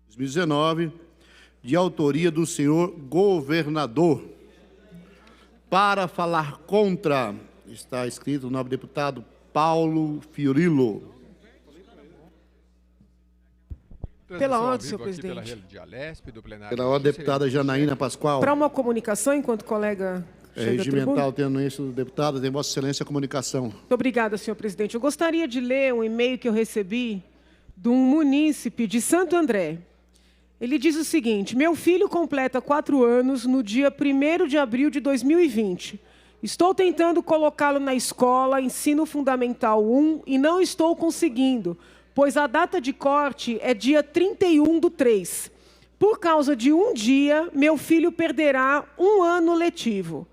2019, de autoria do senhor governador. Para falar contra, está escrito o nome do deputado Paulo Fiorillo. Pela ordem, senhor presidente. Pela ordem, deputada Janaína Pascoal. Para uma comunicação, enquanto colega chega regimental, tendo isso, deputada, tem Vossa Excelência a comunicação. Muito obrigada, senhor presidente. Eu gostaria de ler um e-mail que eu recebi de um munícipe de Santo André. Ele diz o seguinte: meu filho completa 4 anos no dia 1º de abril de 2020. Estou tentando colocá-lo na escola, ensino fundamental 1, e não estou conseguindo, pois a data de corte é dia 31/3. Por causa de um dia, meu filho perderá 1 ano letivo.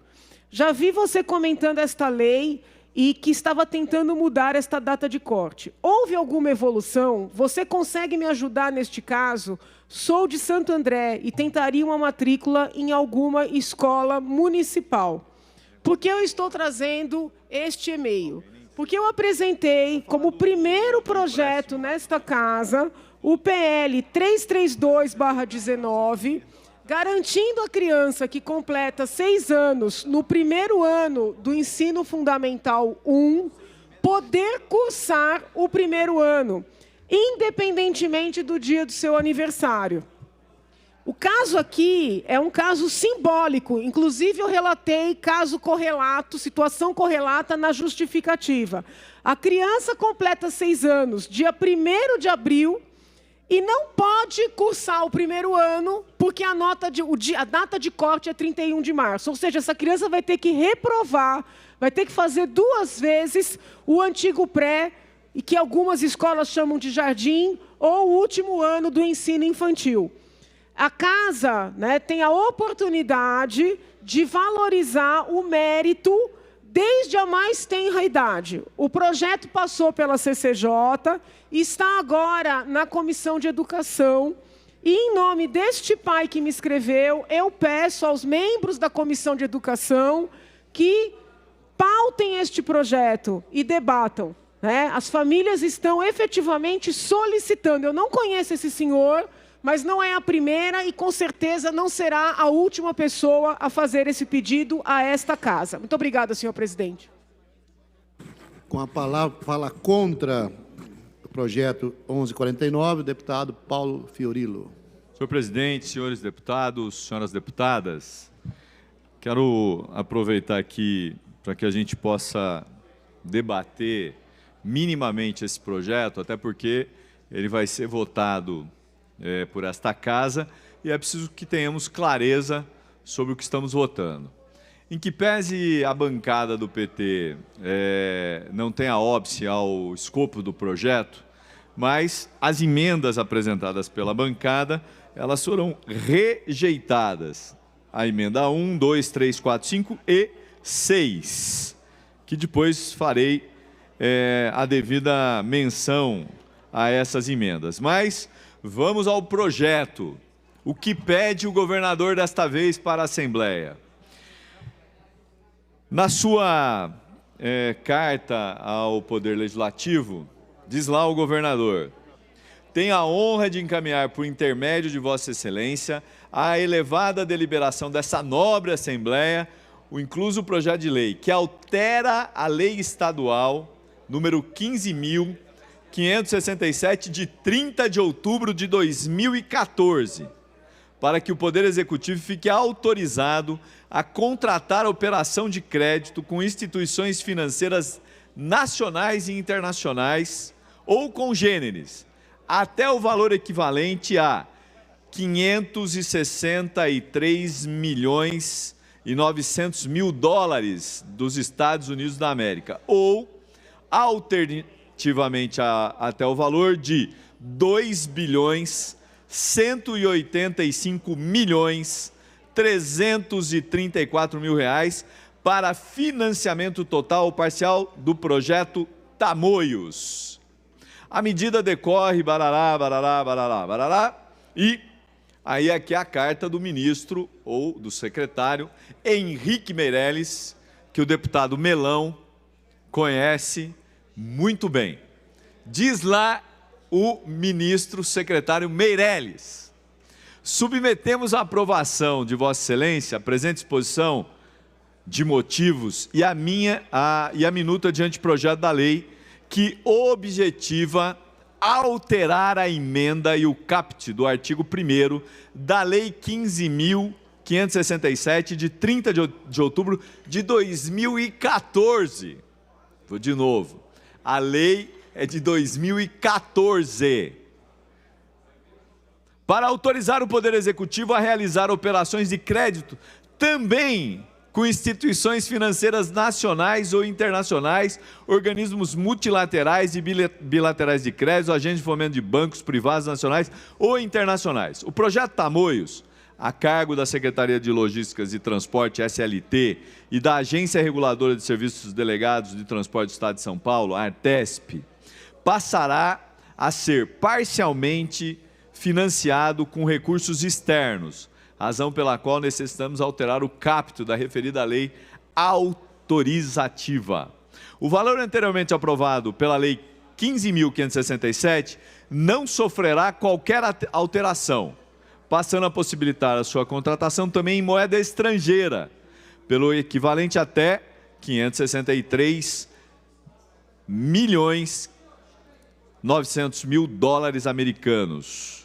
Já vi você comentando esta lei e que estava tentando mudar esta data de corte. Houve alguma evolução? Você consegue me ajudar neste caso? Sou de Santo André e tentaria uma matrícula em alguma escola municipal. Por que eu estou trazendo este e-mail? Porque eu apresentei como primeiro projeto nesta casa o PL 332/19, garantindo à criança que completa 6 anos no primeiro ano do ensino fundamental 1, poder cursar o primeiro ano, independentemente do dia do seu aniversário. O caso aqui é um caso simbólico, inclusive eu relatei caso correlato, situação correlata na justificativa. A criança completa 6 anos, dia 1º de abril, e não pode cursar o primeiro ano, porque a data de corte é 31 de março. Ou seja, essa criança vai ter que reprovar, vai ter que fazer 2 vezes o antigo pré, e que algumas escolas chamam de jardim, ou o último ano do ensino infantil. A casa, né, tem a oportunidade de valorizar o mérito desde a mais tenra idade. O projeto passou pela CCJ, está agora na Comissão de Educação, e em nome deste pai que me escreveu, eu peço aos membros da Comissão de Educação que pautem este projeto e debatam, né? As famílias estão efetivamente solicitando. Eu não conheço esse senhor, mas não é a primeira e, com certeza, não será a última pessoa a fazer esse pedido a esta casa. Muito obrigada, senhor presidente. Com a palavra, fala contra o projeto 1149, o deputado Paulo Fiorillo. Senhor presidente, senhores deputados, senhoras deputadas, quero aproveitar aqui para que a gente possa debater minimamente esse projeto, até porque ele vai ser votado por esta casa, e é preciso que tenhamos clareza sobre o que estamos votando. Em que pese a bancada do PT não tenha óbice ao escopo do projeto, mas as emendas apresentadas pela bancada, elas foram rejeitadas. A emenda 1, 2, 3, 4, 5 e 6, que depois farei a devida menção a essas emendas. Mas vamos ao projeto. O que pede o governador desta vez para a Assembleia? Na sua carta ao Poder Legislativo, diz lá o governador: tenho a honra de encaminhar por intermédio de Vossa Excelência a elevada deliberação dessa nobre Assembleia o incluso projeto de lei que altera a lei estadual número 15.567, de 30 de outubro de 2014, para que o Poder Executivo fique autorizado a contratar a operação de crédito com instituições financeiras nacionais e internacionais ou congêneres, até o valor equivalente a 563.900.000 dólares dos Estados Unidos da América, ou alternativamente até o valor de 2.185.334.000 reais para financiamento total ou parcial do projeto Tamoios. A medida decorre, barará, barará, barará, barará, e aí aqui a carta do ministro ou do secretário Henrique Meirelles, que o deputado Melão conhece muito bem. Diz lá o ministro secretário Meirelles: submetemos à aprovação de Vossa Excelência a presente exposição de motivos e a minuta de anteprojeto da lei que objetiva alterar a emenda e o caput do artigo 1º da Lei 15.567, de 30 de outubro de 2014. Vou de novo. A lei é de 2014. Para autorizar o Poder Executivo a realizar operações de crédito também com instituições financeiras nacionais ou internacionais, organismos multilaterais e bilaterais de crédito, agentes de fomento de bancos privados nacionais ou internacionais. O projeto Tamoios, a cargo da Secretaria de Logísticas e Transporte, SLT, e da Agência Reguladora de Serviços Delegados de Transporte do Estado de São Paulo, ARTESP, passará a ser parcialmente financiado com recursos externos, razão pela qual necessitamos alterar o caput da referida lei autorizativa. O valor anteriormente aprovado pela Lei 15.567 não sofrerá qualquer alteração, passando a possibilitar a sua contratação também em moeda estrangeira, pelo equivalente até 563.900.000 dólares americanos.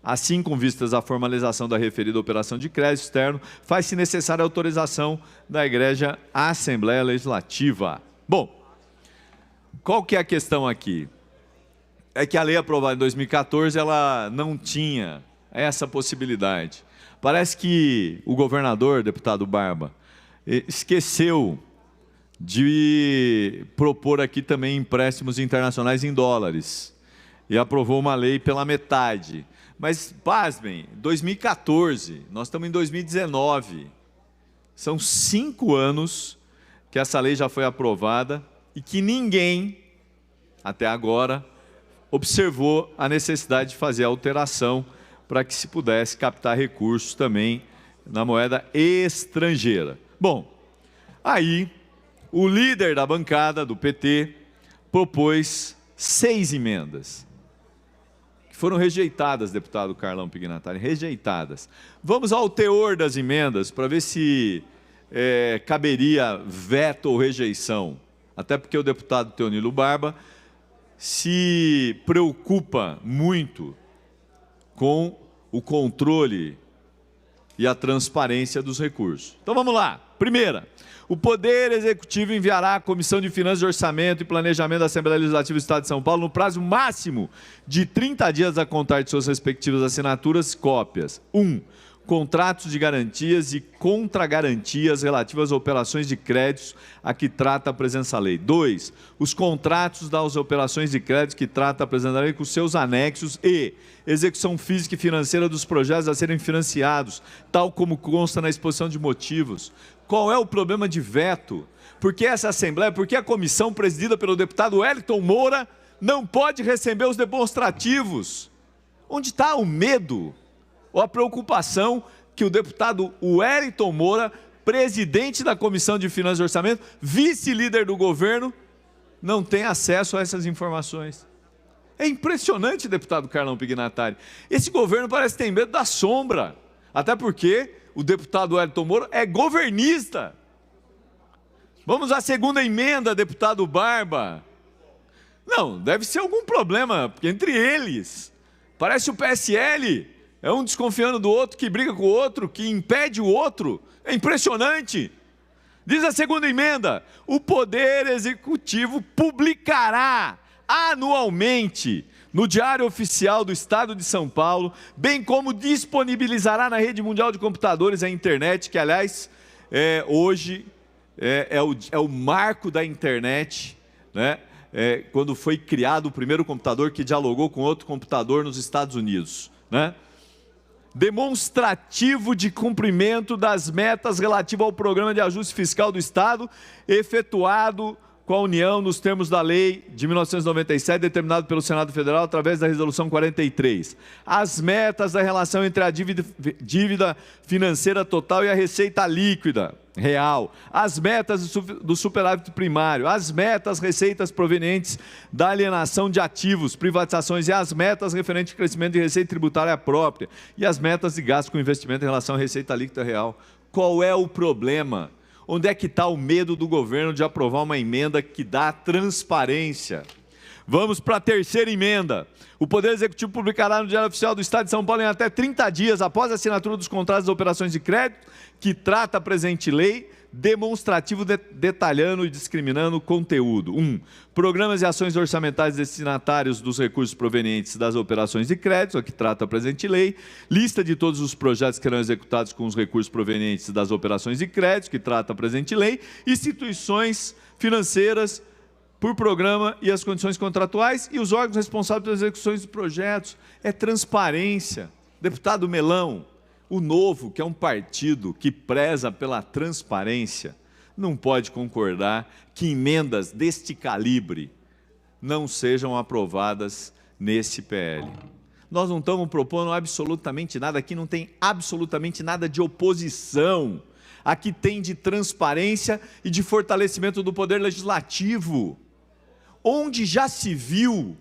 Assim, com vistas à formalização da referida operação de crédito externo, faz-se necessária a autorização da Egrégia Assembleia Legislativa. Bom, qual que é a questão aqui? É que a lei aprovada em 2014, ela não tinha essa possibilidade. Parece que o governador, deputado Barba, esqueceu de propor aqui também empréstimos internacionais em dólares e aprovou uma lei pela metade. Mas, pasmem, 2014, nós estamos em 2019, são 5 anos que essa lei já foi aprovada e que ninguém, até agora, observou a necessidade de fazer a alteração para que se pudesse captar recursos também na moeda estrangeira. Bom, aí o líder da bancada do PT propôs 6 emendas, que foram rejeitadas, deputado Carlão Pignatari, rejeitadas. Vamos ao teor das emendas para ver se caberia veto ou rejeição, até porque o deputado Teonilo Barba se preocupa muito com o controle e a transparência dos recursos. Então vamos lá. Primeira, o Poder Executivo enviará à Comissão de Finanças, Orçamento e Planejamento da Assembleia Legislativa do Estado de São Paulo, no prazo máximo de 30 dias a contar de suas respectivas assinaturas, cópias. 1. Contratos de garantias e contragarantias relativas a operações de créditos a que trata a presente lei. 2. Os contratos das operações de crédito que trata a presente lei com seus anexos e execução física e financeira dos projetos a serem financiados, tal como consta na exposição de motivos. Qual é o problema de veto? Por que essa Assembleia, por que a comissão presidida pelo deputado Wellington Moura não pode receber os demonstrativos? Onde está o medo ou a preocupação que o deputado Wellington Moura, presidente da Comissão de Finanças e Orçamento, vice-líder do governo, não tem acesso a essas informações? É impressionante, deputado Carlão Pignatari. Esse governo parece ter medo da sombra, até porque o deputado Wellington Moura é governista. Vamos à segunda emenda, deputado Barba. Não, deve ser algum problema entre eles. Parece o PSL, é um desconfiando do outro, que briga com o outro, que impede o outro. É impressionante. Diz a segunda emenda: o Poder Executivo publicará anualmente no Diário Oficial do Estado de São Paulo, bem como disponibilizará na rede mundial de computadores a internet, que aliás hoje é o marco da internet, né? Quando foi criado o primeiro computador que dialogou com outro computador nos Estados Unidos, né? Demonstrativo de cumprimento das metas relativas ao programa de ajuste fiscal do Estado, efetuado com a União nos termos da Lei de 1997, determinado pelo Senado Federal através da Resolução 43. As metas da relação entre a dívida financeira total e a receita líquida real, as metas do superávit primário, as metas receitas provenientes da alienação de ativos, privatizações e as metas referentes ao crescimento de receita tributária própria e as metas de gasto com investimento em relação à receita líquida real. Qual é o problema? Onde é que está o medo do governo de aprovar uma emenda que dá transparência? Vamos para a terceira emenda. O Poder Executivo publicará no Diário Oficial do Estado de São Paulo em até 30 dias após a assinatura dos contratos das operações de crédito, que trata a presente lei, demonstrativo detalhando e discriminando o conteúdo. 1. Programas e ações orçamentárias destinatários dos recursos provenientes das operações de crédito, que trata a presente lei. Lista de todos os projetos que serão executados com os recursos provenientes das operações de crédito, que trata a presente lei. Instituições financeiras por programa e as condições contratuais e os órgãos responsáveis pelas execuções dos projetos. É transparência. Deputado Melão, o Novo, que é um partido que preza pela transparência, não pode concordar que emendas deste calibre não sejam aprovadas nesse PL. Nós não estamos propondo absolutamente nada, aqui não tem absolutamente nada de oposição. Aqui tem de transparência e de fortalecimento do poder legislativo. Onde já se viu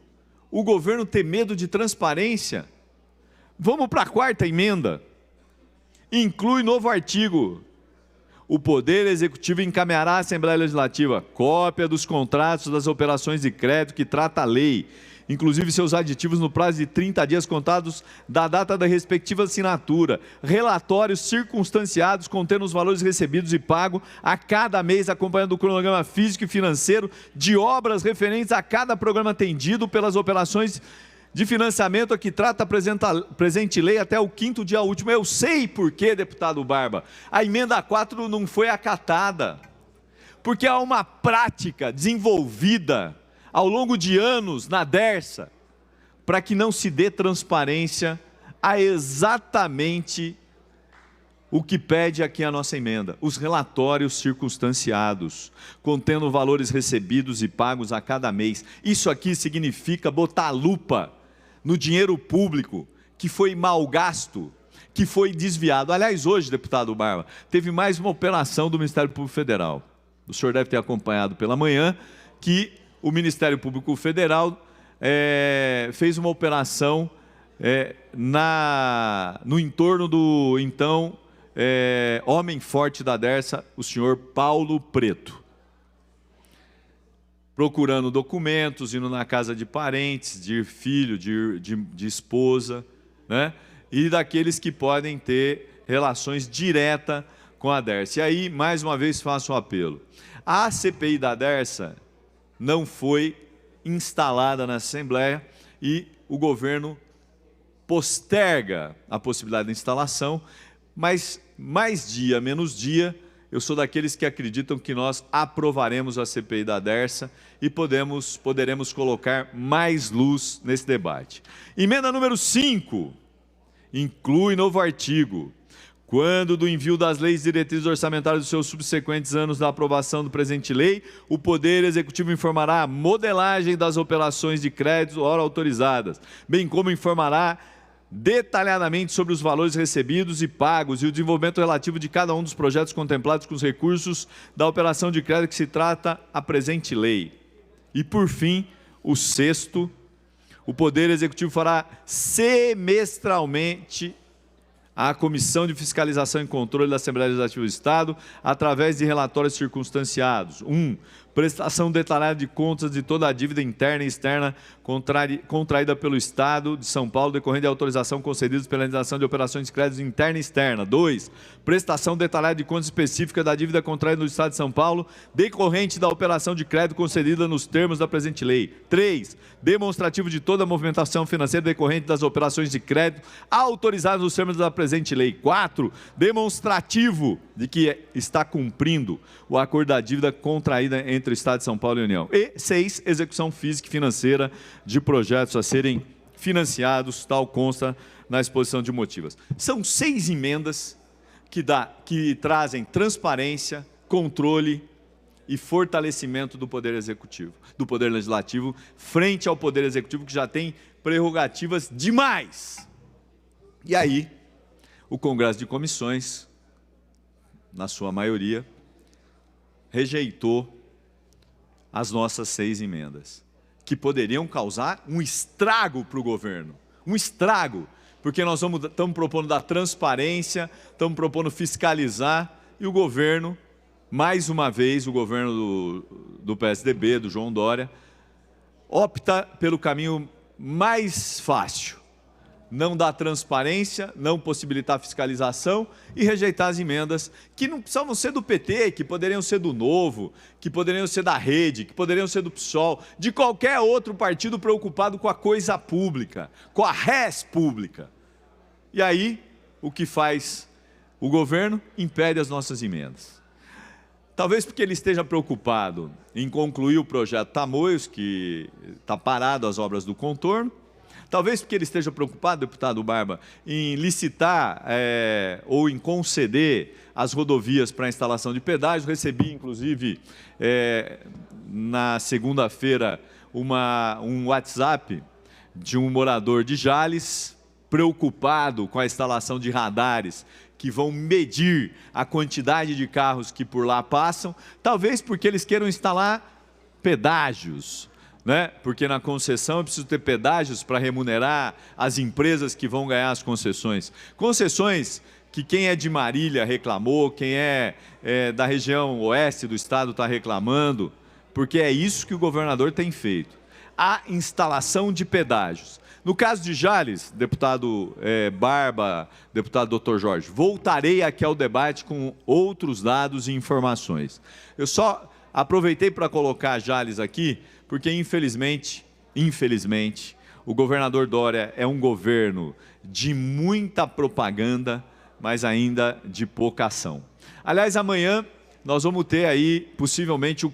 o governo ter medo de transparência? Vamos para a quarta emenda. Inclui novo artigo. O Poder Executivo encaminhará à Assembleia Legislativa cópia dos contratos das operações de crédito que trata a lei, inclusive seus aditivos, no prazo de 30 dias contados da data da respectiva assinatura, relatórios circunstanciados contendo os valores recebidos e pagos a cada mês, acompanhando o cronograma físico e financeiro de obras referentes a cada programa atendido pelas operações de financiamento a que trata a presente lei até o 5º dia último. Eu sei por que, deputado Barba, a emenda 4 não foi acatada, porque há uma prática desenvolvida ao longo de anos na Dersa, para que não se dê transparência a exatamente o que pede aqui a nossa emenda, os relatórios circunstanciados, contendo valores recebidos e pagos a cada mês. Isso aqui significa botar a lupa no dinheiro público que foi mal gasto, que foi desviado. Aliás, hoje, deputado Barba, teve mais uma operação do Ministério Público Federal. O senhor deve ter acompanhado pela manhã que o Ministério Público Federal fez uma operação no entorno do, então, homem forte da Dersa, o senhor Paulo Preto. Procurando documentos, indo na casa de parentes, de filho, de esposa, né? E daqueles que podem ter relações diretas com a Dersa. E aí, mais uma vez, faço um apelo. A CPI da Dersa não foi instalada na Assembleia e o governo posterga a possibilidade de instalação, mas mais dia, menos dia, eu sou daqueles que acreditam que nós aprovaremos a CPI da Dersa e poderemos colocar mais luz nesse debate. Emenda número 5, inclui novo artigo. Quando do envio das leis e diretrizes orçamentárias dos seus subsequentes anos da aprovação do presente lei, o Poder Executivo informará a modelagem das operações de crédito ora autorizadas, bem como informará detalhadamente sobre os valores recebidos e pagos e o desenvolvimento relativo de cada um dos projetos contemplados com os recursos da operação de crédito que se trata a presente lei. E, por fim, o 6º, o Poder Executivo fará semestralmente à Comissão de Fiscalização e Controle da Assembleia Legislativa do Estado, através de relatórios circunstanciados. 1. Prestação detalhada de contas de toda a dívida interna e externa contraída pelo Estado de São Paulo, decorrente de autorização concedida pela realização de operações de crédito interna e externa. 2. Prestação detalhada de contas específica da dívida contraída no Estado de São Paulo, decorrente da operação de crédito concedida nos termos da presente lei. 3. Demonstrativo de toda a movimentação financeira decorrente das operações de crédito autorizadas nos termos da presente lei. 4. Demonstrativo de que está cumprindo o acordo da dívida contraída entre o Estado de São Paulo e a União. E 6. Execução física e financeira de projetos a serem financiados, tal consta na exposição de motivos. São 6 emendas que trazem transparência, controle e fortalecimento do Poder Executivo, do Poder Legislativo, frente ao Poder Executivo, que já tem prerrogativas demais. E aí, o Congresso de Comissões, na sua maioria, rejeitou as nossas 6 emendas, que poderiam causar um estrago para o governo. Um estrago, porque nós estamos propondo dar transparência, estamos propondo fiscalizar, e o governo, mais uma vez, o governo do PSDB, do João Dória, opta pelo caminho mais fácil. Não dar transparência, não possibilitar fiscalização e rejeitar as emendas que não precisavam ser do PT, que poderiam ser do Novo, que poderiam ser da Rede, que poderiam ser do PSOL, de qualquer outro partido preocupado com a coisa pública, com a res pública. E aí, o que faz o governo? Impede as nossas emendas. Talvez porque ele esteja preocupado em concluir o projeto Tamoios, que está parado as obras do contorno. Talvez porque ele esteja preocupado, deputado Barba, em licitar ou em conceder as rodovias para a instalação de pedágios. Recebi, inclusive, na segunda-feira, um WhatsApp de um morador de Jales, preocupado com a instalação de radares que vão medir a quantidade de carros que por lá passam, talvez porque eles queiram instalar pedágios, né? Porque na concessão é preciso ter pedágios para remunerar as empresas que vão ganhar as concessões. Concessões que quem é de Marília reclamou, quem é da região oeste do estado está reclamando, porque é isso que o governador tem feito. A instalação de pedágios. No caso de Jales, deputado Barba, deputado Dr. Jorge, voltarei aqui ao debate com outros dados e informações. Eu só aproveitei para colocar Jales aqui, porque infelizmente, o governador Dória é um governo de muita propaganda, mas ainda de pouca ação. Aliás, amanhã nós vamos ter aí, possivelmente, o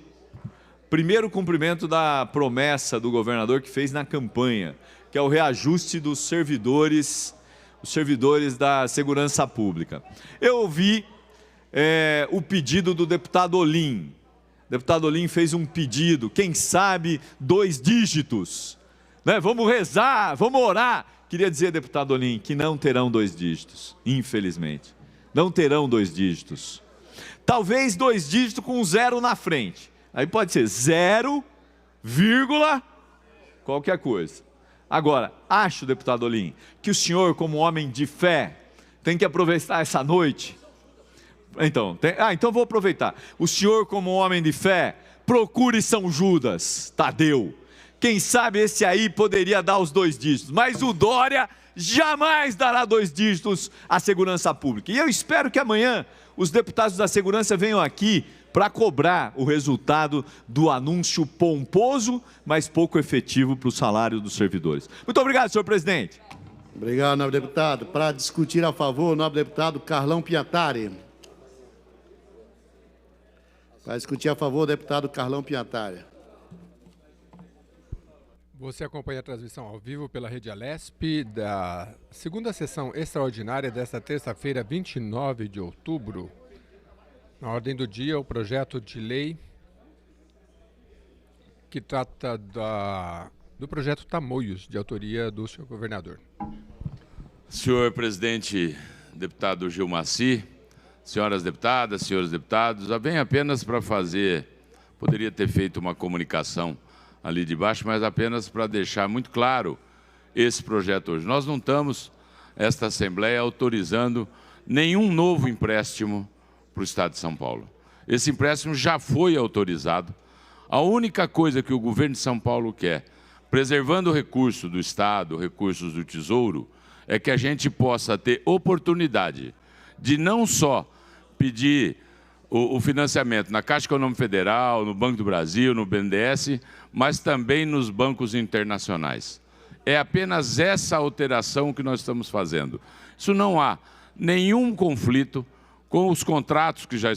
primeiro cumprimento da promessa do governador que fez na campanha, que é o reajuste dos servidores, os servidores da segurança pública. Eu ouvi o pedido do deputado Olim. O deputado Olim fez um pedido, quem sabe 2 dígitos. Né? Vamos rezar, vamos orar. Queria dizer, deputado Olim, que não terão 2 dígitos, infelizmente. Não terão 2 dígitos. Talvez 2 dígitos com 0 na frente. Aí pode ser 0, qualquer coisa. Agora, acho, deputado Olim, que o senhor, como homem de fé, tem que aproveitar essa noite. Então vou aproveitar. O senhor, como homem de fé, procure São Judas, Tadeu. Quem sabe esse aí poderia dar os 2 dígitos, mas o Dória jamais dará 2 dígitos à segurança pública. E eu espero que amanhã os deputados da segurança venham aqui para cobrar o resultado do anúncio pomposo, mas pouco efetivo para o salário dos servidores. Muito obrigado, senhor presidente. Obrigado, nobre deputado. Para discutir a favor, o nobre deputado Carlão Piantari. Para discutir a favor, o deputado Carlão Piantari. Você acompanha a transmissão ao vivo pela Rede Alesp da segunda sessão extraordinária desta terça-feira, 29 de outubro. Na ordem do dia, o projeto de lei que trata do projeto Tamoios, de autoria do senhor governador. Senhor presidente, deputado Gilmaci, senhoras deputadas, senhores deputados, vem apenas para fazer, poderia ter feito uma comunicação ali de baixo, mas apenas para deixar muito claro esse projeto hoje. Nós não estamos, esta Assembleia, autorizando nenhum novo empréstimo para o Estado de São Paulo. Esse empréstimo já foi autorizado. A única coisa que o governo de São Paulo quer, preservando o recurso do Estado, recursos do Tesouro, é que a gente possa ter oportunidade de não só pedir o financiamento na Caixa Econômica Federal, no Banco do Brasil, no BNDES, mas também nos bancos internacionais. É apenas essa alteração que nós estamos fazendo. Isso não há nenhum conflito com os contratos que já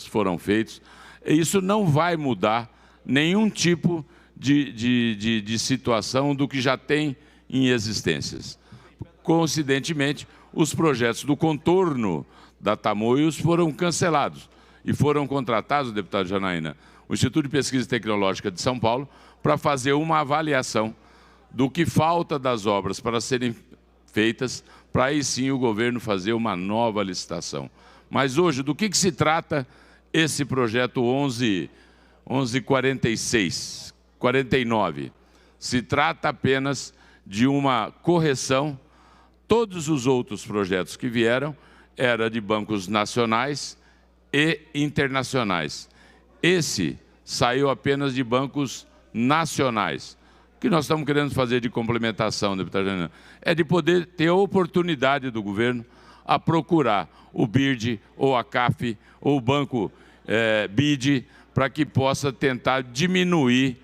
foram feitos. Isso não vai mudar nenhum tipo de situação do que já tem em existências. Coincidentemente, os projetos do contorno da Tamoios foram cancelados. e foram contratados, deputado Janaína, o Instituto de Pesquisa Tecnológica de São Paulo, para fazer uma avaliação do que falta das obras para serem feitas, para aí sim o governo fazer uma nova licitação. Mas hoje, do que se trata esse projeto 1149? Se trata apenas de uma correção. Todos os outros projetos que vieram eram de bancos nacionais e internacionais. Esse saiu apenas de bancos nacionais. O que nós estamos querendo fazer de complementação, deputado Janaína, é de poder ter a oportunidade do governo a procurar o BIRD, ou a CAF, ou o banco BID, para que possa tentar diminuir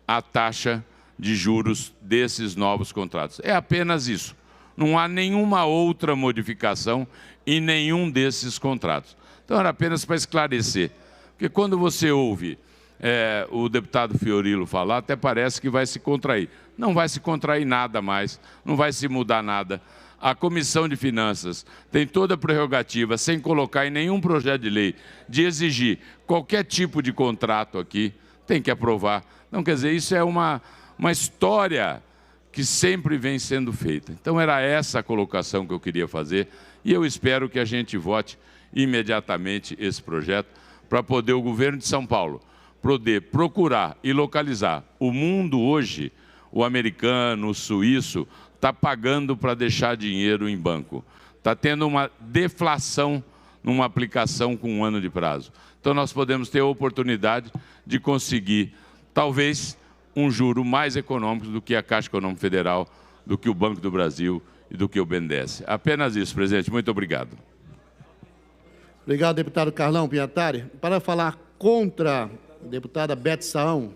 a taxa de juros desses novos contratos. É apenas isso. Não há nenhuma outra modificação em nenhum desses contratos. Então, era apenas para esclarecer. Porque quando você ouve o deputado Fiorilo falar, até parece que vai se contrair. Não vai se contrair nada mais, não vai se mudar nada. A Comissão de Finanças tem toda a prerrogativa, sem colocar em nenhum projeto de lei, de exigir qualquer tipo de contrato aqui, tem que aprovar. Então, quer dizer, isso é uma história que sempre vem sendo feita. Então, era essa a colocação que eu queria fazer e eu espero que a gente vote imediatamente esse projeto para poder o governo de São Paulo poder procurar e localizar. O mundo hoje, o americano, o suíço, está pagando para deixar dinheiro em banco. Está tendo uma deflação numa aplicação com 1 ano de prazo. Então, nós podemos ter a oportunidade de conseguir, talvez, um juro mais econômico do que a Caixa Econômica Federal, do que o Banco do Brasil e do que o BNDES. Apenas isso, presidente. Muito obrigado. Obrigado, deputado Carlão Pinhatari. Para falar contra a deputada Beth Saão.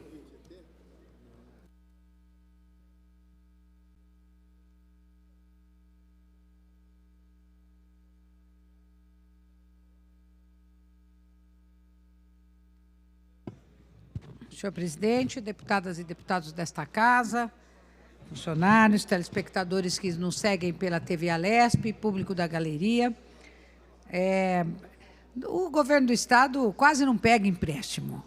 Senhor presidente, deputadas e deputados desta casa, funcionários, telespectadores que nos seguem pela TV Alesp, público da galeria. O governo do Estado quase não pega empréstimo.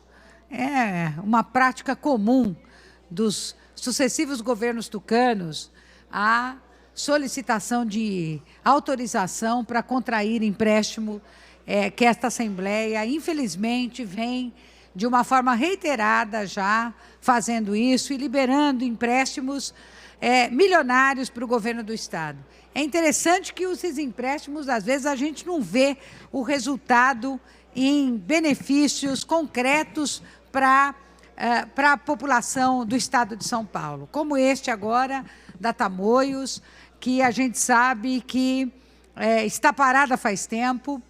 É uma prática comum dos sucessivos governos tucanos a solicitação de autorização para contrair empréstimo, que esta Assembleia, infelizmente, vem de uma forma reiterada já fazendo isso e liberando empréstimos milionários para o governo do Estado. É interessante que esses empréstimos, às vezes, a gente não vê o resultado em benefícios concretos para a população do Estado de São Paulo, como este agora, da Tamoios, que a gente sabe que está parada faz tempo.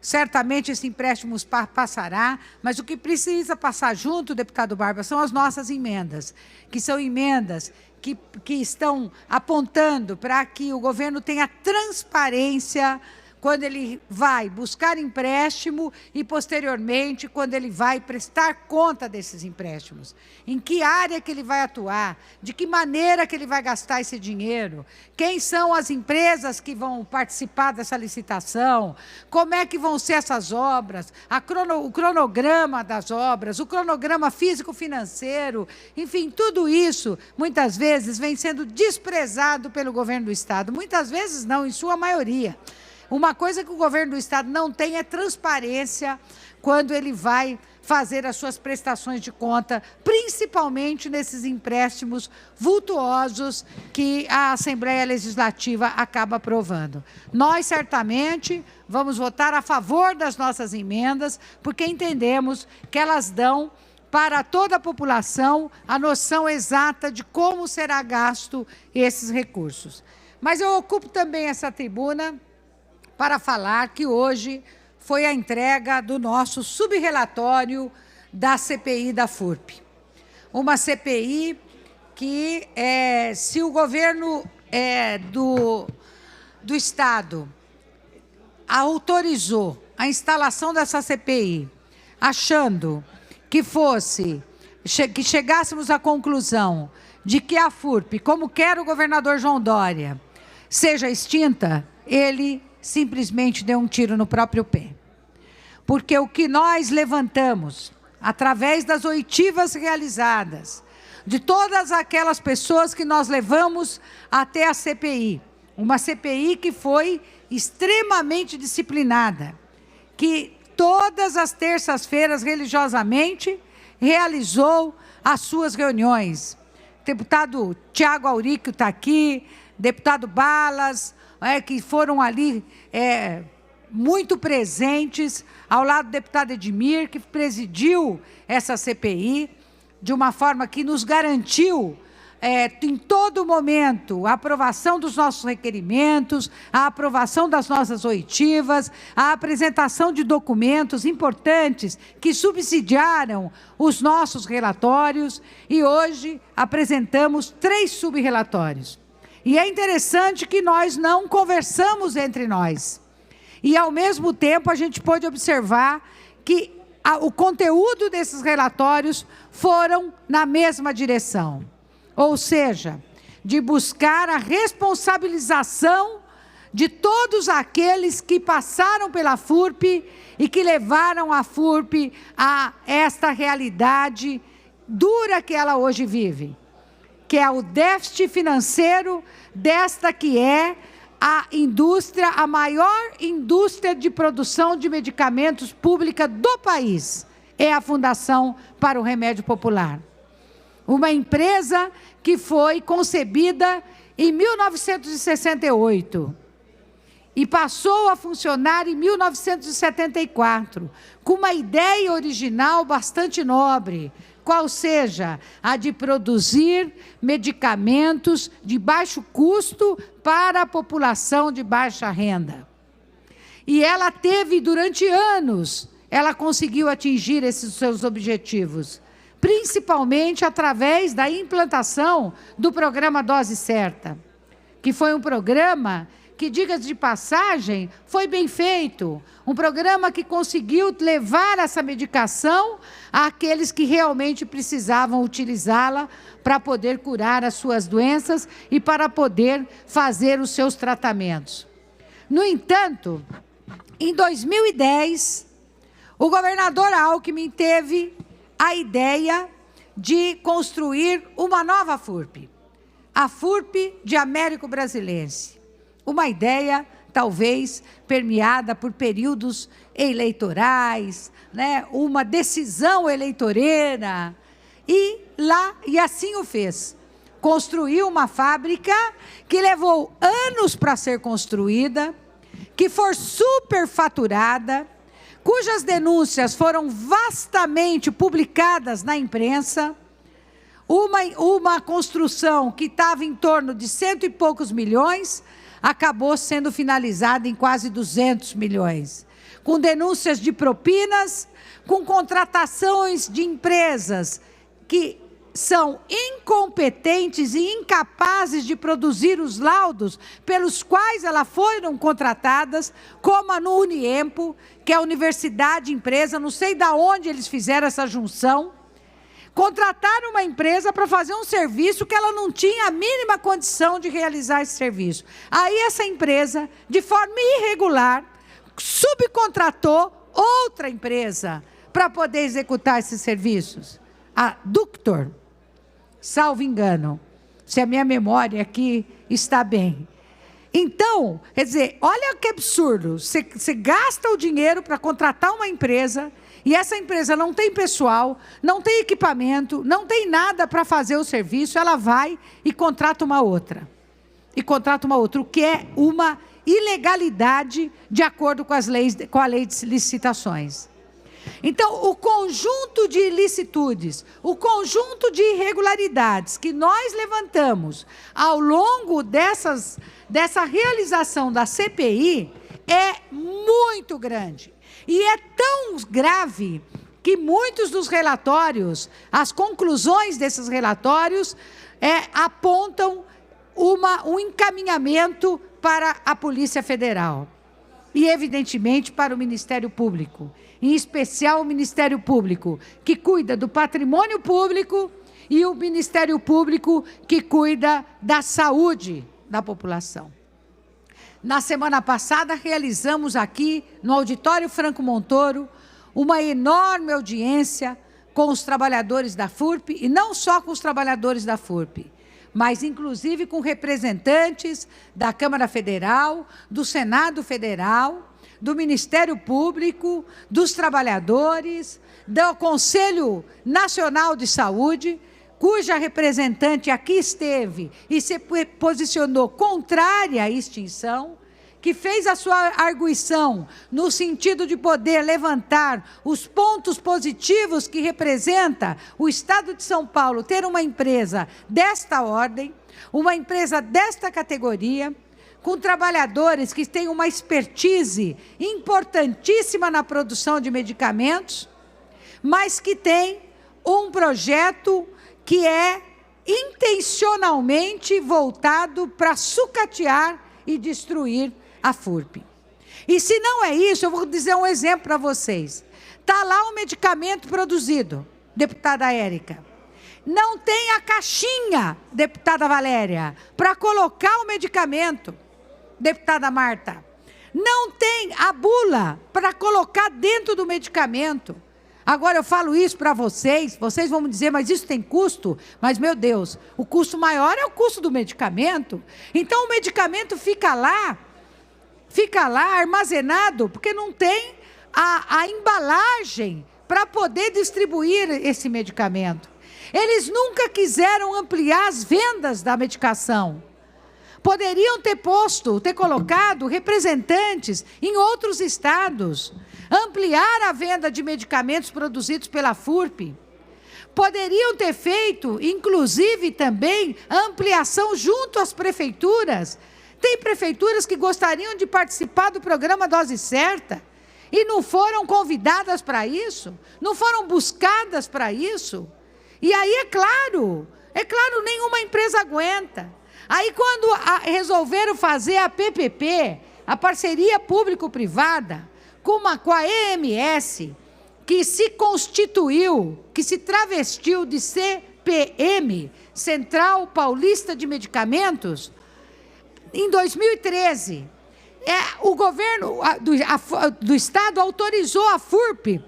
Certamente esse empréstimo passará, mas o que precisa passar junto, deputado Barba, são as nossas emendas, que são emendas que estão apontando para que o governo tenha transparência quando ele vai buscar empréstimo e, posteriormente, quando ele vai prestar conta desses empréstimos. Em que área que ele vai atuar, de que maneira que ele vai gastar esse dinheiro, quem são as empresas que vão participar dessa licitação, como é que vão ser essas obras, o cronograma das obras, o cronograma físico-financeiro, enfim, tudo isso, muitas vezes, vem sendo desprezado pelo governo do Estado. Muitas vezes não, em sua maioria. Uma coisa que o governo do Estado não tem é transparência quando ele vai fazer as suas prestações de conta, principalmente nesses empréstimos vultuosos que a Assembleia Legislativa acaba aprovando. Nós, certamente, vamos votar a favor das nossas emendas, porque entendemos que elas dão para toda a população a noção exata de como será gasto esses recursos. Mas eu ocupo também essa tribuna para falar que hoje foi a entrega do nosso subrelatório da CPI da FURP. Uma CPI que, se o governo do Estado autorizou a instalação dessa CPI, achando que que chegássemos à conclusão de que a FURP, como quer o governador João Dória, seja extinta, ele simplesmente deu um tiro no próprio pé. porque o que nós levantamos, através das oitivas realizadas, de todas aquelas pessoas que nós levamos até a CPI, uma CPI que foi extremamente disciplinada, que todas as terças-feiras, religiosamente, realizou as suas reuniões. O deputado Tiago Aurico está aqui, deputado Balas, que foram ali muito presentes, ao lado do deputado Edmir, que presidiu essa CPI, de uma forma que nos garantiu, em todo momento, a aprovação dos nossos requerimentos, a aprovação das nossas oitivas, a apresentação de documentos importantes que subsidiaram os nossos relatórios, e hoje apresentamos 3 subrelatórios. E é interessante que nós não conversamos entre nós. E, ao mesmo tempo, a gente pôde observar que o conteúdo desses relatórios foram na mesma direção. Ou seja, de buscar a responsabilização de todos aqueles que passaram pela FURP e que levaram a FURP a esta realidade dura que ela hoje vive, que é o déficit financeiro desta que é a indústria, a maior indústria de produção de medicamentos pública do país, é a Fundação para o Remédio Popular. Uma empresa que foi concebida em 1968 e passou a funcionar em 1974, com uma ideia original bastante nobre, qual seja a de produzir medicamentos de baixo custo para a população de baixa renda. E ela teve, durante anos, ela conseguiu atingir esses seus objetivos, principalmente através da implantação do programa Dose Certa, que foi um programa que, diga-se de passagem, foi bem feito. Um programa que conseguiu levar essa medicação àqueles que realmente precisavam utilizá-la para poder curar as suas doenças e para poder fazer os seus tratamentos. No entanto, em 2010, o governador Alckmin teve a ideia de construir uma nova FURP, a FURP de Américo Brasilense. Uma ideia, talvez, permeada por períodos eleitorais, uma decisão eleitoreira, e assim o fez. Construiu uma fábrica que levou anos para ser construída, que foi superfaturada, cujas denúncias foram vastamente publicadas na imprensa, uma construção que estava em torno de 100 e poucos milhões, acabou sendo finalizada em quase 200 milhões, com denúncias de propinas, com contratações de empresas que são incompetentes e incapazes de produzir os laudos pelos quais elas foram contratadas, como a Uniempo, que é a universidade empresa, não sei de onde eles fizeram essa junção, contrataram uma empresa para fazer um serviço que ela não tinha a mínima condição de realizar esse serviço. Aí essa empresa, de forma irregular, subcontratou outra empresa para poder executar esses serviços. A Ductor, salvo engano, se a minha memória aqui está bem. Então, quer dizer, olha que absurdo, você gasta o dinheiro para contratar uma empresa, e essa empresa não tem pessoal, não tem equipamento, não tem nada para fazer o serviço, ela vai e contrata uma outra. O que é uma ilegalidade de acordo com a lei de licitações. Então, o conjunto de ilicitudes, o conjunto de irregularidades que nós levantamos ao longo dessa realização da CPI é muito grande. E é tão grave que muitos dos relatórios, as conclusões desses relatórios, apontam um encaminhamento para a Polícia Federal. E, evidentemente, para o Ministério Público. Em especial o Ministério Público, que cuida do patrimônio público, e o Ministério Público, que cuida da saúde da população. Na semana passada, realizamos aqui, no Auditório Franco Montoro, uma enorme audiência com os trabalhadores da FURP, e não só com os trabalhadores da FURP, mas inclusive com representantes da Câmara Federal, do Senado Federal, do Ministério Público, dos trabalhadores, do Conselho Nacional de Saúde, cuja representante aqui esteve e se posicionou contrária à extinção, que fez a sua arguição no sentido de poder levantar os pontos positivos que representa o Estado de São Paulo ter uma empresa desta ordem, uma empresa desta categoria, com trabalhadores que têm uma expertise importantíssima na produção de medicamentos, mas que tem um projeto que é intencionalmente voltado para sucatear e destruir a FURP. E se não é isso, eu vou dizer um exemplo para vocês. Está lá o medicamento produzido, deputada Érica. Não tem a caixinha, deputada Valéria, para colocar o medicamento, deputada Marta. Não tem a bula para colocar dentro do medicamento. Agora eu falo isso para vocês vão me dizer, mas isso tem custo? Mas, meu Deus, o custo maior é o custo do medicamento. Então o medicamento fica lá armazenado, porque não tem a embalagem para poder distribuir esse medicamento. Eles nunca quiseram ampliar as vendas da medicação. Poderiam ter colocado representantes em outros estados, ampliar a venda de medicamentos produzidos pela FURP. Poderiam ter feito, inclusive, também a ampliação junto às prefeituras. Tem prefeituras que gostariam de participar do programa Dose Certa e não foram convidadas para isso, não foram buscadas para isso. E aí, é claro, nenhuma empresa aguenta. Aí, quando resolveram fazer a PPP, a parceria público-privada, com a EMS, que se constituiu, que se travestiu de CPM, Central Paulista de Medicamentos, em 2013, o governo do Estado autorizou a FURP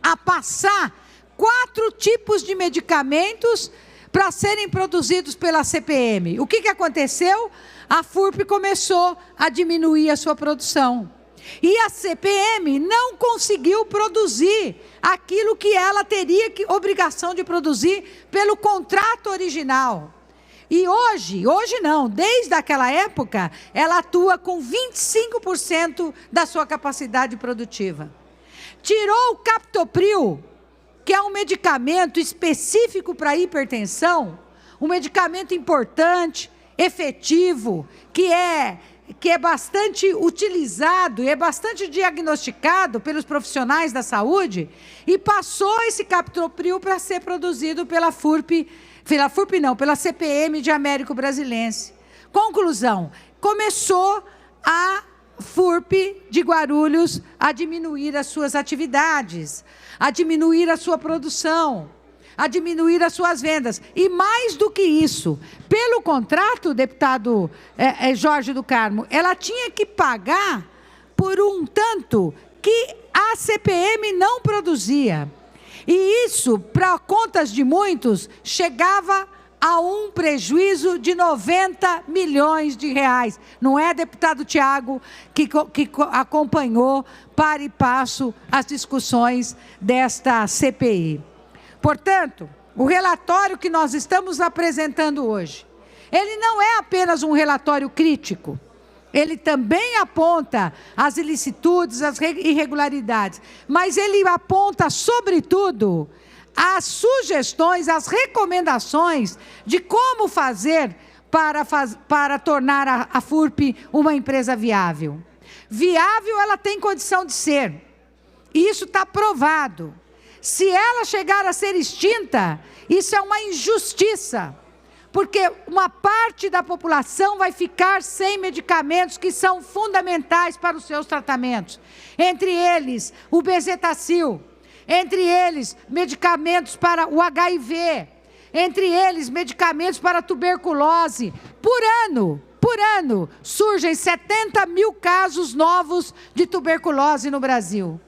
a passar 4 tipos de medicamentos para serem produzidos pela CPM. O que aconteceu? A FURP começou a diminuir a sua produção. E a CPM não conseguiu produzir aquilo que ela teria obrigação de produzir pelo contrato original. E hoje não, desde aquela época, ela atua com 25% da sua capacidade produtiva. Tirou o Captopril, que é um medicamento específico para hipertensão, um medicamento importante, efetivo, que é bastante utilizado e é bastante diagnosticado pelos profissionais da saúde, e passou esse Captopril para ser produzido pela pela CPM de Américo Brasilense. Conclusão, começou a FURP de Guarulhos a diminuir as suas atividades, a diminuir a sua produção, a diminuir as suas vendas. E mais do que isso, pelo contrato, deputado Jorge do Carmo, ela tinha que pagar por um tanto que a CPM não produzia. E isso, para contas de muitos, chegava a um prejuízo de 90 milhões de reais. Não é, deputado Tiago, que acompanhou para e passo as discussões desta CPI. Portanto, o relatório que nós estamos apresentando hoje, ele não é apenas um relatório crítico, ele também aponta as ilicitudes, as irregularidades, mas ele aponta, sobretudo, as sugestões, as recomendações de como fazer para tornar a FURP uma empresa viável. Viável ela tem condição de ser, e isso está provado. Se ela chegar a ser extinta, isso é uma injustiça, porque uma parte da população vai ficar sem medicamentos que são fundamentais para os seus tratamentos. Entre eles, o Bezetacil, entre eles, medicamentos para o HIV, entre eles, medicamentos para a tuberculose. Por ano, surgem 70 mil casos novos de tuberculose no Brasil.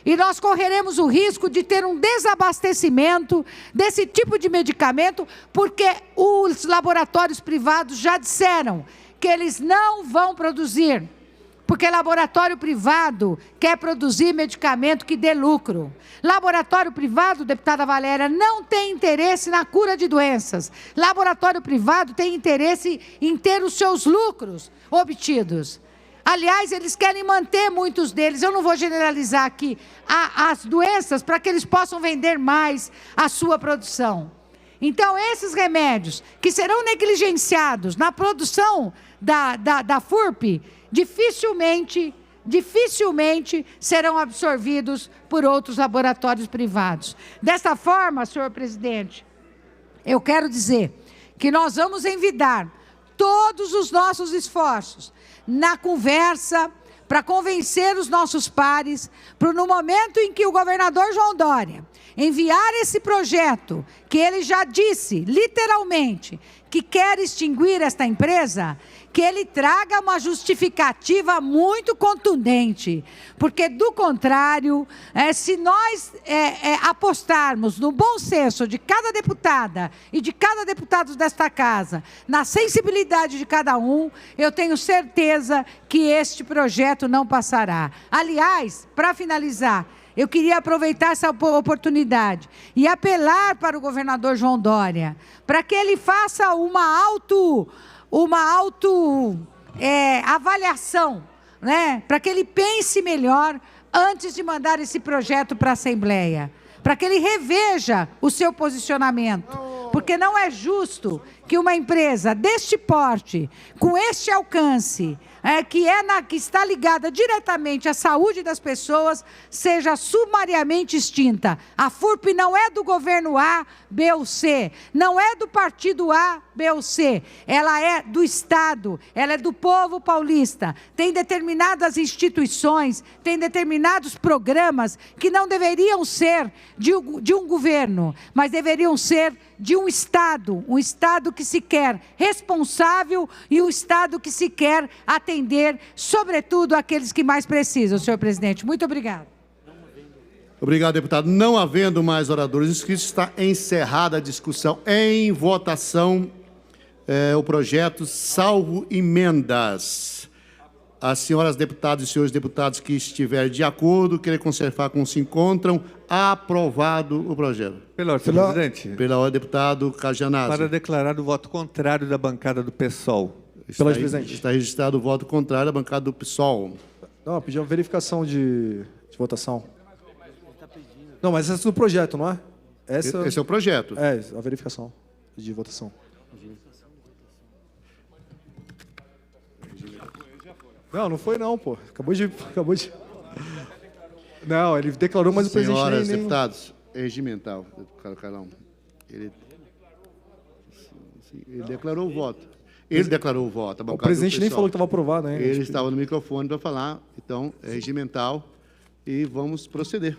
E nós correremos o risco de ter um desabastecimento desse tipo de medicamento, porque os laboratórios privados já disseram que eles não vão produzir, porque laboratório privado quer produzir medicamento que dê lucro. Laboratório privado, deputada Valéria, não tem interesse na cura de doenças. Laboratório privado tem interesse em ter os seus lucros obtidos. Aliás, eles querem manter muitos deles, eu não vou generalizar aqui, as doenças para que eles possam vender mais a sua produção. Então, esses remédios que serão negligenciados na produção da FURP, dificilmente serão absorvidos por outros laboratórios privados. Dessa forma, senhor presidente, eu quero dizer que nós vamos envidar todos os nossos esforços na conversa, para convencer os nossos pares, para no momento em que o governador João Dória enviar esse projeto, que ele já disse, literalmente, que quer extinguir esta empresa, que ele traga uma justificativa muito contundente, porque, do contrário, se nós apostarmos no bom senso de cada deputada e de cada deputado desta casa, na sensibilidade de cada um, eu tenho certeza que este projeto não passará. Aliás, para finalizar, eu queria aproveitar essa oportunidade e apelar para o governador João Dória, para que ele faça uma avaliação, né? Para que ele pense melhor antes de mandar esse projeto para a Assembleia, para que ele reveja o seu posicionamento, porque não é justo que uma empresa deste porte, com este alcance, que está ligada diretamente à saúde das pessoas, seja sumariamente extinta. A FURP não é do governo A, B ou C, não é do partido A, B ou C, ela é do Estado, ela é do povo paulista, tem determinadas instituições, tem determinados programas que não deveriam ser de um governo, mas deveriam ser de um Estado que se quer responsável e um Estado que se quer atender, sobretudo, aqueles que mais precisam, senhor presidente. Muito obrigado. Obrigado, deputado. Não havendo mais oradores inscritos, está encerrada a discussão. Em votação, o projeto, salvo emendas. As senhoras deputadas e senhores deputados que estiverem de acordo, querem conservar como se encontram, aprovado o projeto. Pela ordem, senhor presidente. Pela ordem, deputado Carjanazzi. Para declarar o voto contrário da bancada do PSOL. Está registrado o voto contrário da bancada do PSOL. Não, pedi uma verificação de votação. Não, mas essa é do projeto, não é? Esse é o projeto. É, a verificação de votação. Não foi não, pô. Acabou de... Não, ele declarou, mas o presidente nem... Senhoras deputados, é regimental. Carlão. Ele declarou o voto. Ele declarou o voto. O presidente nem falou que estava aprovado, né? Ele estava no microfone para falar, então é regimental e vamos proceder.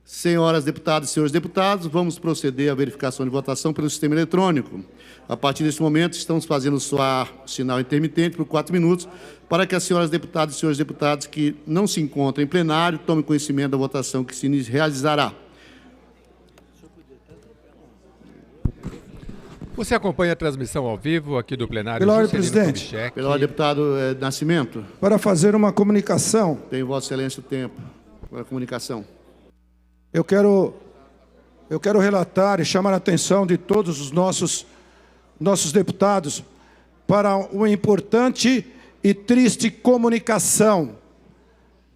Senhoras deputadas e senhores deputados, vamos proceder à verificação de votação pelo sistema eletrônico. A partir desse momento, estamos fazendo soar sinal intermitente por 4 minutos, para que as senhoras deputadas e senhores deputados que não se encontram em plenário tomem conhecimento da votação que se realizará. Você acompanha a transmissão ao vivo aqui do plenário. Pela ordem, presidente. Pela ordem, deputado Nascimento. Para fazer uma comunicação. Tem Vossa Excelência o tempo para a comunicação. Eu quero relatar e chamar a atenção de todos os nossos deputados para uma importante e triste comunicação.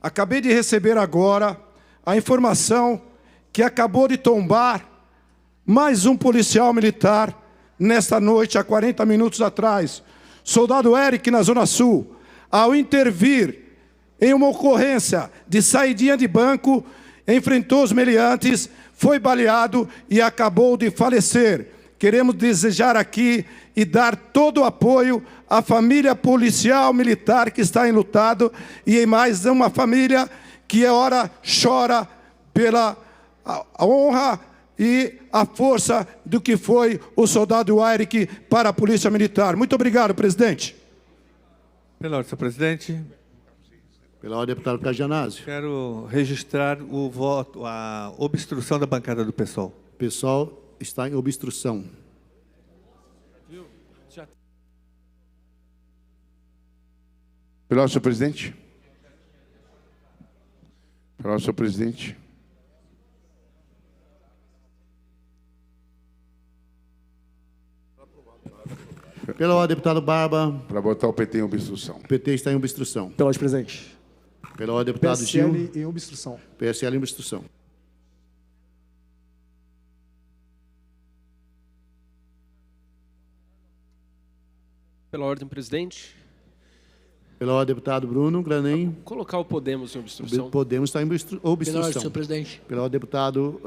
Acabei de receber agora a informação que acabou de tombar mais um policial militar nesta noite, há 40 minutos atrás. Soldado Eric, na Zona Sul, ao intervir em uma ocorrência de saidinha de banco, enfrentou os meliantes, foi baleado e acabou de falecer. Queremos desejar aqui e dar todo o apoio à família policial militar que está enlutado e em mais uma família que ora chora pela honra e a força do que foi o soldado Eric para a Polícia Militar. Muito obrigado, presidente. Pela ordem, senhor presidente. Pela ordem, deputado Carjanásio. Quero registrar o voto, a obstrução da bancada do PSOL. O pessoal está em obstrução. Pela ordem, senhor presidente. Pela ordem, senhor presidente. Pela ordem, deputado Barba. Para botar o PT em obstrução. O PT está em obstrução. Pela ordem, presidente. Pela ordem, deputado Gil. PSL em obstrução. PSL em obstrução. Pela ordem, presidente. Pela ordem, deputado Bruno Granem. Colocar o Podemos em obstrução. Podemos estar em obstrução. Pela ordem, senhor presidente. Pela ordem, deputado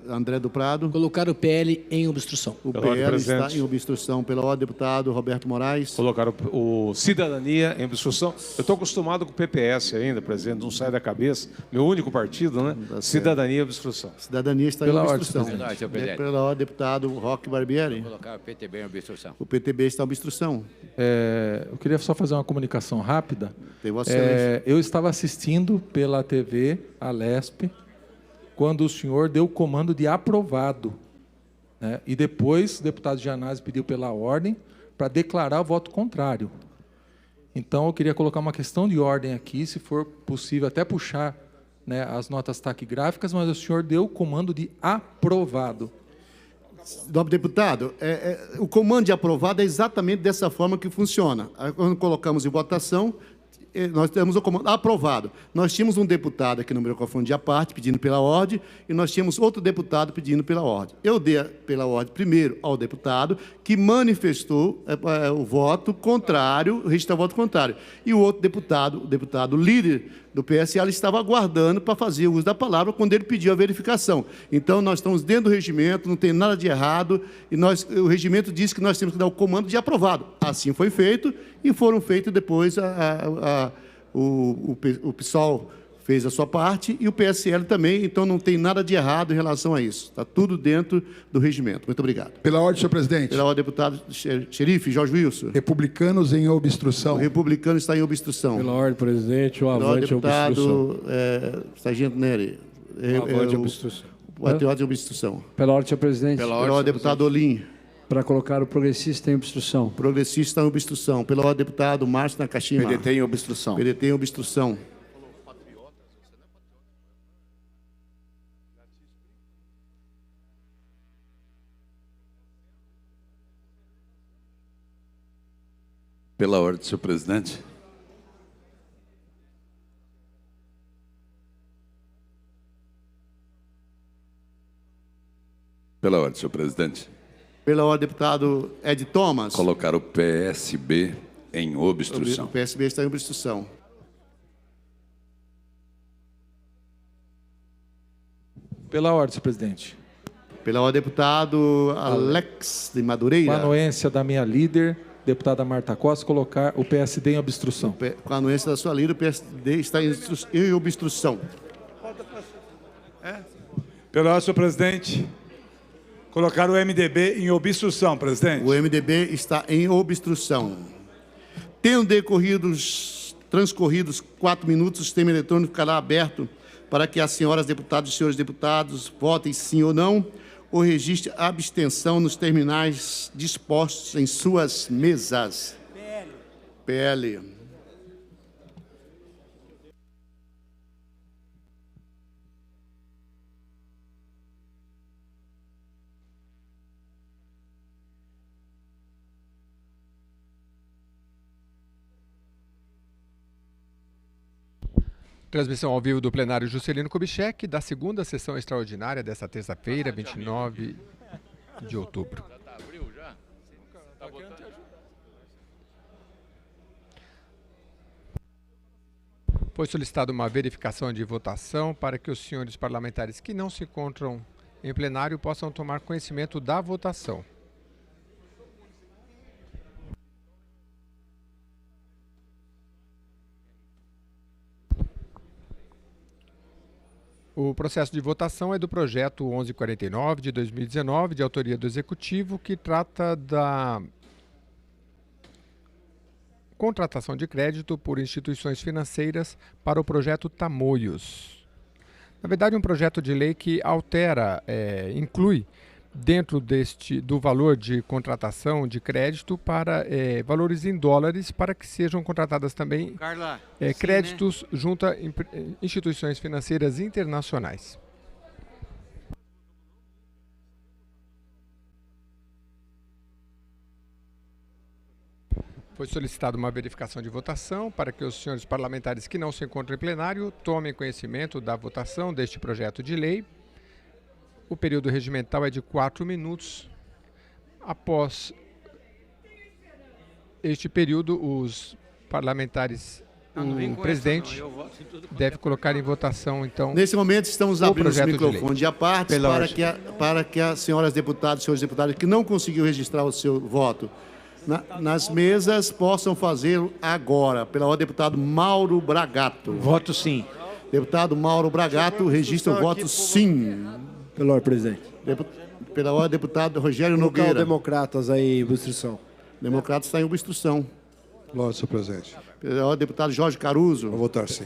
André do Prado. Colocar o PL em obstrução. O PL está em obstrução. Pela ordem, deputado Roberto Moraes. Colocar o Cidadania em obstrução. Eu estou acostumado com o PPS ainda, presidente, não sai da cabeça. Meu único partido, né? Cidadania e obstrução. Cidadania está Pela em ordem, obstrução. Pela ordem, deputado Roque Barbieri. Colocar o PTB em obstrução. O PTB está em obstrução. Eu queria só fazer uma comunicação rápida. Tem Vossa Excelência. Eu estava assistindo pela TV, a LESP, quando o senhor deu o comando de aprovado, né? E depois o deputado Gianazzi pediu pela ordem para declarar o voto contrário. Então, eu queria colocar uma questão de ordem aqui, se for possível, até puxar, né, as notas taquigráficas, mas o senhor deu o comando de aprovado. Nobre deputado, o comando de aprovado é exatamente dessa forma que funciona. Quando colocamos em votação, nós temos o comando aprovado. Nós tínhamos um deputado aqui no microfone de parte pedindo pela ordem e nós tínhamos outro deputado pedindo pela ordem. Eu dei pela ordem primeiro ao deputado que manifestou o voto contrário, o registro voto contrário. E o outro deputado, o deputado líder do PSL, estava aguardando para fazer o uso da palavra quando ele pediu a verificação. Então, nós estamos dentro do regimento, não tem nada de errado, e o regimento diz que nós temos que dar o comando de aprovado. Assim foi feito, e foram feitos depois, o PSOL fez a sua parte, e o PSL também, então não tem nada de errado em relação a isso. Está tudo dentro do regimento. Muito obrigado. Pela ordem, senhor presidente. Pela ordem, deputado Xerife Jorge Wilson. Republicanos em obstrução. O republicano está em obstrução. Pela ordem, presidente, o avante é obstrução. Sargento Nery. Avante obstrução. O patriota de obstrução. Pela ordem, senhor presidente. Pela ordem, deputado Olim. Para colocar o progressista em obstrução. Progressista em obstrução. Pela ordem, deputado Márcio Nakashima. PDT em obstrução. PDT em obstrução. Pela ordem, senhor presidente. Pela ordem, senhor presidente. Pela ordem, deputado Ed Thomas. Colocar o PSB em obstrução. O PSB está em obstrução. Pela ordem, senhor presidente. Pela ordem, deputado Alex de Madureira. Com a anuência da minha líder, deputada Marta Costa, colocar o PSD em obstrução. Com a anuência da sua líder, o PSD está em obstrução. Pela ordem, senhor presidente. Colocar o MDB em obstrução, presidente. O MDB está em obstrução. Tendo transcorridos 4 minutos, o sistema eletrônico ficará aberto para que as senhoras deputadas e senhores deputados votem sim ou não, ou registre a abstenção nos terminais dispostos em suas mesas. PL. Transmissão ao vivo do plenário Juscelino Kubitschek, da segunda sessão extraordinária desta terça-feira, 29 de outubro. Foi solicitada uma verificação de votação para que os senhores parlamentares que não se encontram em plenário possam tomar conhecimento da votação. O processo de votação é do projeto 1149 de 2019, de autoria do Executivo, que trata da contratação de crédito por instituições financeiras para o projeto Tamoios. Na verdade, um projeto de lei que altera, inclui dentro do valor de contratação de crédito para valores em dólares, para que sejam contratadas também créditos junto a instituições financeiras internacionais. Foi solicitada uma verificação de votação para que os senhores parlamentares que não se encontram em plenário tomem conhecimento da votação deste projeto de lei. O período regimental é de 4 minutos. Após este período, os parlamentares, o presidente, deve colocar em votação, então, nesse momento, estamos abrindo os projeto de lei. microfones à parte para que as senhoras deputadas e senhores deputados que não conseguiram registrar o seu voto nas mesas possam fazê-lo agora. Pela ordem, deputado Mauro Bragato. Voto sim. Deputado Mauro Bragato registra o voto sim. Pela ordem, presidente. Pela ordem, deputado Rogério Colocar Nogueira. o Democratas aí em obstrução. Democratas está em obstrução. Pela ordem, senhor presidente. Pela ordem, deputado Jorge Caruso. Vou votar sim.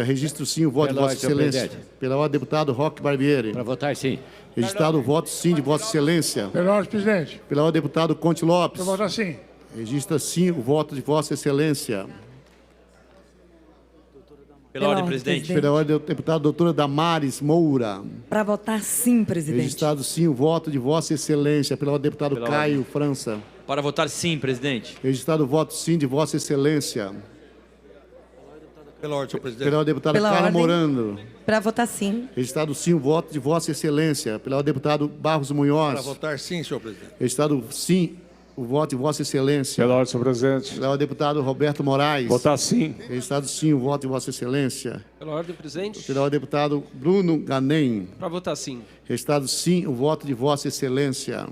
Registro sim o voto de Vossa Excelência. Pela ordem, deputado Roque Barbieri. Para votar sim. Registrado o voto sim de Vossa Excelência. Pela ordem, presidente. Pela ordem, deputado Conte Lopes. Vou votar sim. Registra sim o voto de Vossa Excelência. Pela ordem, presidente. Pela ordem, deputado doutora Damares Moura. Para votar sim, presidente. Registrado sim o voto de Vossa Excelência. Pela ordem, deputado Caio França. Para votar sim, presidente. Registrado o voto sim de Vossa Excelência. Pela ordem, senhor presidente. Pela ordem, deputada Pela Carla ordem. Morando. Para votar sim. Registrado sim o voto de Vossa Excelência. Pela ordem, deputado Barros Munhoz. Para votar sim, senhor presidente. Registrado sim o voto de Vossa Excelência. Pela ordem, senhor presidente. Pela ordem, deputado Roberto Moraes. Votar sim. Registrado sim o voto de Vossa Excelência. Pela ordem, presidente. Pela ordem, deputado Bruno Ganem. Para votar sim. Registrado sim o voto de Vossa Excelência.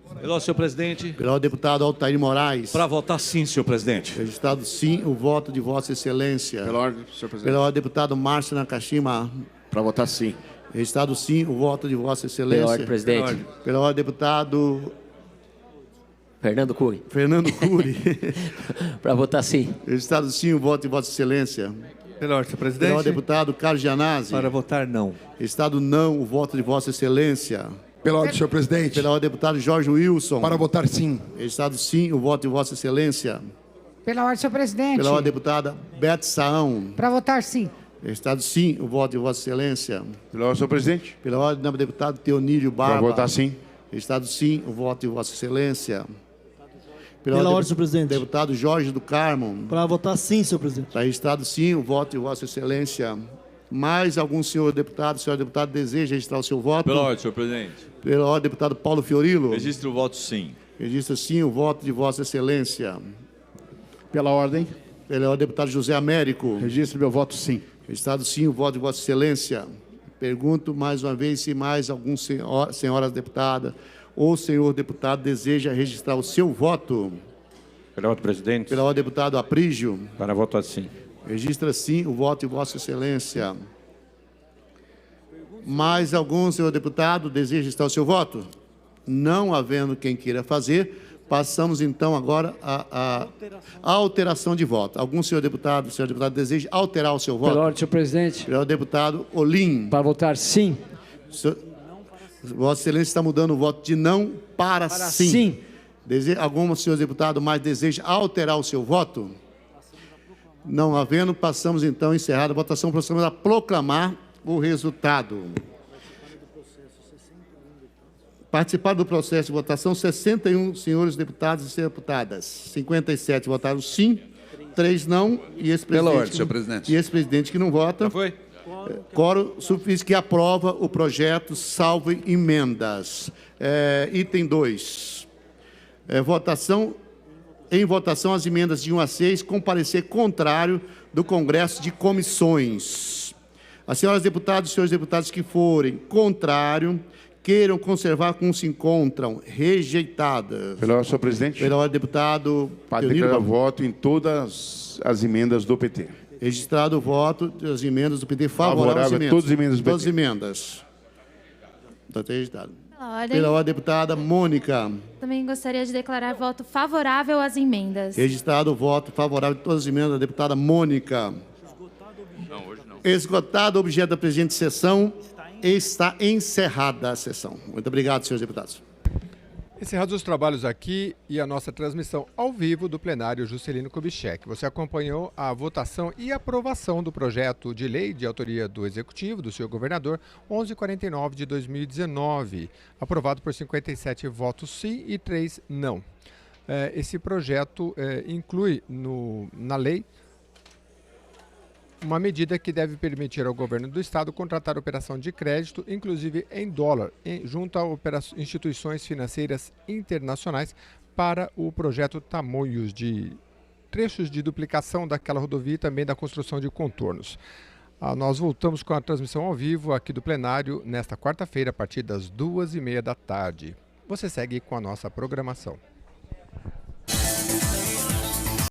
Pela ordem, senhor presidente. Pela ordem, deputado Altair Moraes. Para votar sim, senhor presidente. Registrado sim o voto de Vossa Excelência. Pela ordem, senhor presidente. Pela ordem, deputado Márcio Nakashima. Para votar sim. Registrado sim o voto de Vossa Excelência. Pela ordem, presidente. Pela ordem, deputado Fernando Cury. Fernando Cury. Para votar sim. Registrado sim o voto de Vossa Excelência. Pela ordem, senhor Pela presidente. ordem, deputado Carlos Gianazzi. Para votar não. Registrado não o voto de Vossa Excelência. Pela ordem, senhor presidente. Pela ordem, deputado Jorge Wilson. Para votar sim. Registrado sim o voto de Vossa Excelência. Pela ordem, senhor presidente. Pela ordem, deputada Bete Saão. Para votar sim. Registrado sim o voto de Vossa Excelência. Pela ordem, senhor presidente. Pela ordem, deputado Teonílio Barba. Para votar sim. Registrado sim o voto de Vossa Excelência. Pela ordem, senhor presidente. Deputado Jorge do Carmo. Para votar sim, senhor presidente. Está registrado sim o voto de Vossa Excelência. Mais algum senhor deputado, senhora deputada, deseja registrar o seu voto? Pela ordem, senhor presidente. Pela ordem, deputado Paulo Fiorilo. Registre o voto sim. Registra sim o voto de Vossa Excelência. Pela ordem. Pela ordem, deputado José Américo. Registre meu voto sim. Registrado sim o voto de Vossa Excelência. Pergunto mais uma vez se mais algum senhora deputada ou senhor deputado deseja registrar o seu voto. Pela ordem, presidente. Pela ordem, deputado Aprígio. Para votar sim. Registra sim o voto de Vossa Excelência. Mais algum senhor deputado deseja registrar o seu voto? Não havendo quem queira fazer, passamos então agora à alteração de voto. Algum senhor deputado deseja alterar o seu voto? Pela ordem, senhor presidente. Pelo deputado Olim. Para votar sim. Vossa Excelência está mudando o voto de não para sim. Algum senhor deputado mais deseja alterar o seu voto? Não havendo, passamos então, encerrada a votação, procedemos a proclamar o resultado. Participaram do processo de votação 61 senhores deputados e deputadas. 57 votaram sim, 3 não e esse presidente. Pela ordem, senhor presidente. E esse presidente que não vota. Já foi? Quórum suficiente que aprova o projeto, salvo emendas. Item 2. Em votação, as emendas de 1 a 6, com parecer contrário do Congresso de Comissões. As senhoras deputadas e senhores deputados que forem contrário, queiram conservar como se encontram, rejeitadas. Pela ordem, senhor presidente. Pela ordem, deputado Para declarar voto em todas as emendas do PT. Registrado o voto das emendas do PT favorável às Favorável a emendas. todas as emendas do PT. Todas as emendas. Está registrado. Pela ordem, deputada Mônica. Também gostaria de declarar voto favorável às emendas. Registrado o voto favorável de todas as emendas da deputada Mônica. Não, hoje não. Esgotado o objeto da presente sessão, está encerrada a sessão. Muito obrigado, senhores deputados. Encerrados os trabalhos aqui e a nossa transmissão ao vivo do plenário Juscelino Kubitschek. Você acompanhou a votação e aprovação do projeto de lei de autoria do Executivo, do senhor governador, 1149 de 2019, aprovado por 57 votos sim e 3 não. Esse projeto inclui na lei uma medida que deve permitir ao governo do estado contratar operação de crédito, inclusive em dólar, junto a instituições financeiras internacionais para o projeto Tamoios, de trechos de duplicação daquela rodovia e também da construção de contornos. Nós voltamos com a transmissão ao vivo aqui do plenário nesta quarta-feira, a partir das 14h30 da tarde. Você segue com a nossa programação.